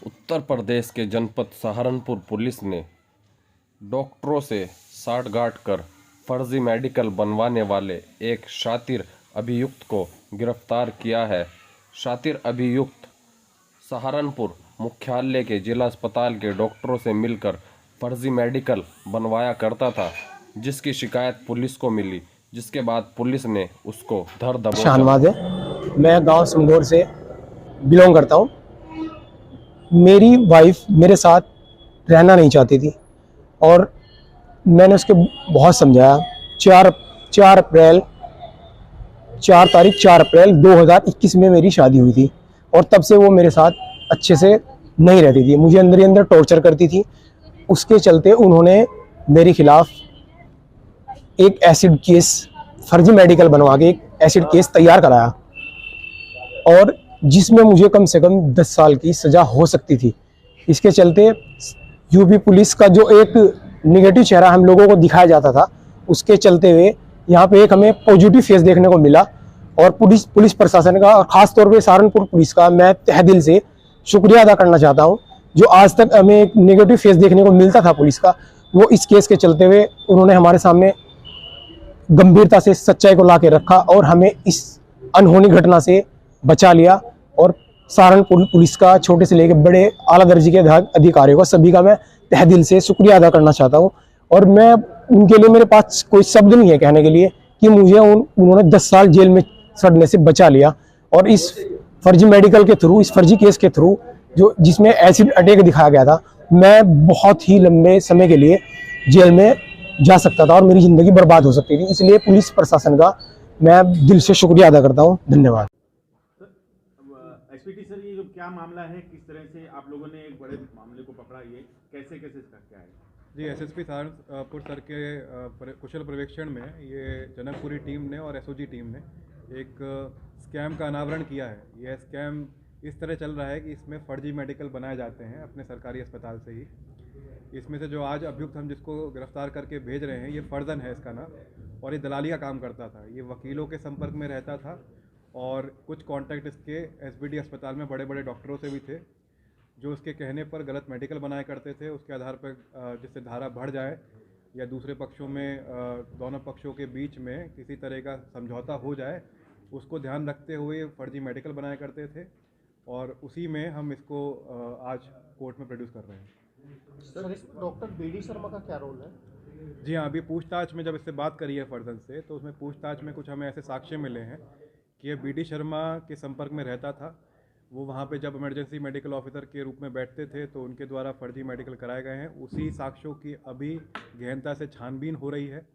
उत्तर प्रदेश के जनपद सहारनपुर पुलिस ने डॉक्टरों से साठगांठ कर फर्जी मेडिकल बनवाने वाले एक शातिर अभियुक्त को गिरफ्तार किया है। शातिर अभियुक्त सहारनपुर मुख्यालय के जिला अस्पताल के डॉक्टरों से मिलकर फर्जी मेडिकल बनवाया करता था, जिसकी शिकायत पुलिस को मिली, जिसके बाद पुलिस ने उसको धर दबोचा। शाहनवाज है, मैं गांव समगोर से बिलोंग करता हूं। मेरी वाइफ मेरे साथ रहना नहीं चाहती थी और मैंने उसके बहुत समझाया। 4 अप्रैल 2021 में मेरी शादी हुई थी और तब से वो मेरे साथ अच्छे से नहीं रहती थी, मुझे अंदर ही अंदर टॉर्चर करती थी। उसके चलते उन्होंने मेरे खिलाफ एक एसिड केस, फर्जी मेडिकल बनवा के एक एसिड केस तैयार कराया और जिसमें मुझे कम से कम 10 साल की सज़ा हो सकती थी। इसके चलते यूपी पुलिस का जो एक निगेटिव चेहरा हम लोगों को दिखाया जाता था, उसके चलते हुए यहाँ पे एक हमें पॉजिटिव फेस देखने को मिला। और पुलिस प्रशासन का और ख़ास तौर पे सहारनपुर पुलिस का मैं तहे दिल से शुक्रिया अदा करना चाहता हूँ। जो आज तक हमें एक नेगेटिव फेस देखने को मिलता था पुलिस का, वो इस केस के चलते हुए उन्होंने हमारे सामने गंभीरता से सच्चाई को ला के रखा और हमें इस अनहोनी घटना से बचा लिया। और सहारनपुर पुलिस का छोटे से लेकर बड़े आला दर्जे के अधिकारियों का सभी का मैं तहे दिल से शुक्रिया अदा करना चाहता हूँ। और मैं उनके लिए, मेरे पास कोई शब्द नहीं है कहने के लिए कि मुझे उन्होंने 10 साल जेल में सड़ने से बचा लिया। और इस फर्जी मेडिकल के थ्रू, इस फर्जी केस के थ्रू जिसमें एसिड अटैक दिखाया गया था, मैं बहुत ही लंबे समय के लिए जेल में जा सकता था और मेरी ज़िंदगी बर्बाद हो सकती थी। इसलिए पुलिस प्रशासन का मैं दिल से शुक्रिया अदा करता हूँ। धन्यवाद। एसपीटी सर, ये जो क्या मामला है, किस तरह से आप लोगों ने एक बड़े मामले को पकड़ा, ये कैसे इसका क्या है? जी, एसएसपी सहारनपुर सर के कुशल पर्यवेक्षण में ये जनकपुरी टीम ने और एसओजी टीम ने एक स्कैम का अनावरण किया है। यह स्कैम इस तरह चल रहा है कि इसमें फर्जी मेडिकल बनाए जाते हैं अपने सरकारी अस्पताल से ही। इसमें से जो आज अभियुक्त हम जिसको गिरफ्तार करके भेज रहे हैं, ये फर्जन है इसका नाम, और ये दलाली का काम करता था। ये वकीलों के संपर्क में रहता था और कुछ कॉन्टैक्ट इसके एसबीडी अस्पताल में बड़े बड़े डॉक्टरों से भी थे, जो उसके कहने पर गलत मेडिकल बनाया करते थे। उसके आधार पर जिससे धारा बढ़ जाए या दूसरे पक्षों में, दोनों पक्षों के बीच में किसी तरह का समझौता हो जाए, उसको ध्यान रखते हुए फर्जी मेडिकल बनाया करते थे और उसी में हम इसको आज कोर्ट में प्रोड्यूस कर रहे हैं। सर, डॉक्टर बीडी शर्मा का क्या रोल है? जी हाँ, अभी पूछताछ में जब इससे बात करी है फर्जन से, तो उसमें पूछताछ में कुछ हमें ऐसे साक्ष्य मिले हैं कि ये बीडी शर्मा के संपर्क में रहता था। वो वहाँ पे जब इमरजेंसी मेडिकल ऑफिसर के रूप में बैठते थे तो उनके द्वारा फर्जी मेडिकल कराए गए हैं। उसी साक्ष्यों की अभी गहनता से छानबीन हो रही है,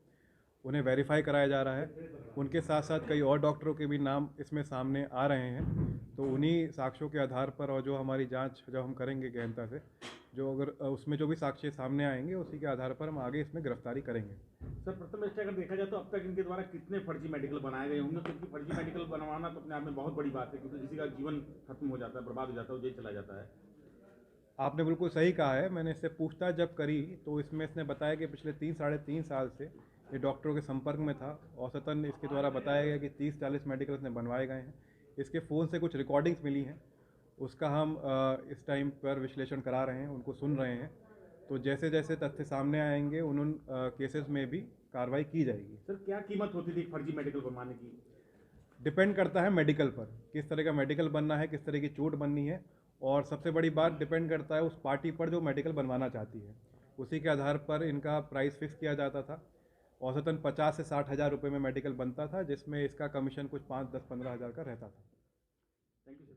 उन्हें वेरीफाई कराया जा रहा है। उनके साथ साथ कई और डॉक्टरों के भी नाम इसमें सामने आ रहे हैं। तो उन्हीं साक्ष्यों के आधार पर और जो हमारी जांच जब हम करेंगे गहनता से, जो अगर उसमें जो भी साक्ष्य सामने आएंगे, उसी के आधार पर हम आगे इसमें गिरफ्तारी करेंगे। सर, प्रथम दृष्टया अगर देखा जाए तो अब तक इनके द्वारा कितने फर्जी मेडिकल बनाए गए होंगे? क्योंकि फर्जी मेडिकल बनवाना तो अपने आप में बहुत बड़ी बात है, क्योंकि किसी का जीवन खत्म हो जाता है, बर्बाद हो जाता है, जेल चला जाता है। आपने बिल्कुल सही कहा है। मैंने इससे पूछताछ जब करी तो इसमें इसने बताया कि पिछले 3-3.5 साल से ये डॉक्टरों के संपर्क में था। औसतन इसके द्वारा बताया गया कि 30-40 मेडिकल इसने बनवाए गए हैं। इसके फ़ोन से कुछ रिकॉर्डिंग्स मिली हैं, उसका हम इस टाइम पर विश्लेषण करा रहे हैं, उनको सुन रहे हैं। तो जैसे जैसे तथ्य सामने आएंगे उन केसेस में भी कार्रवाई की जाएगी। सर, क्या कीमत होती थी फर्जी मेडिकल बनवाने की? डिपेंड करता है मेडिकल पर, किस तरह का मेडिकल बनना है, किस तरह की चोट बननी है, और सबसे बड़ी बात डिपेंड करता है उस पार्टी पर जो मेडिकल बनवाना चाहती है। उसी के आधार पर इनका प्राइस फिक्स किया जाता था। औसतन 50 से 60 हज़ार रुपये में मेडिकल बनता था, जिसमें इसका कमीशन कुछ 5, 10, 15 हज़ार का रहता था। Thank you sir.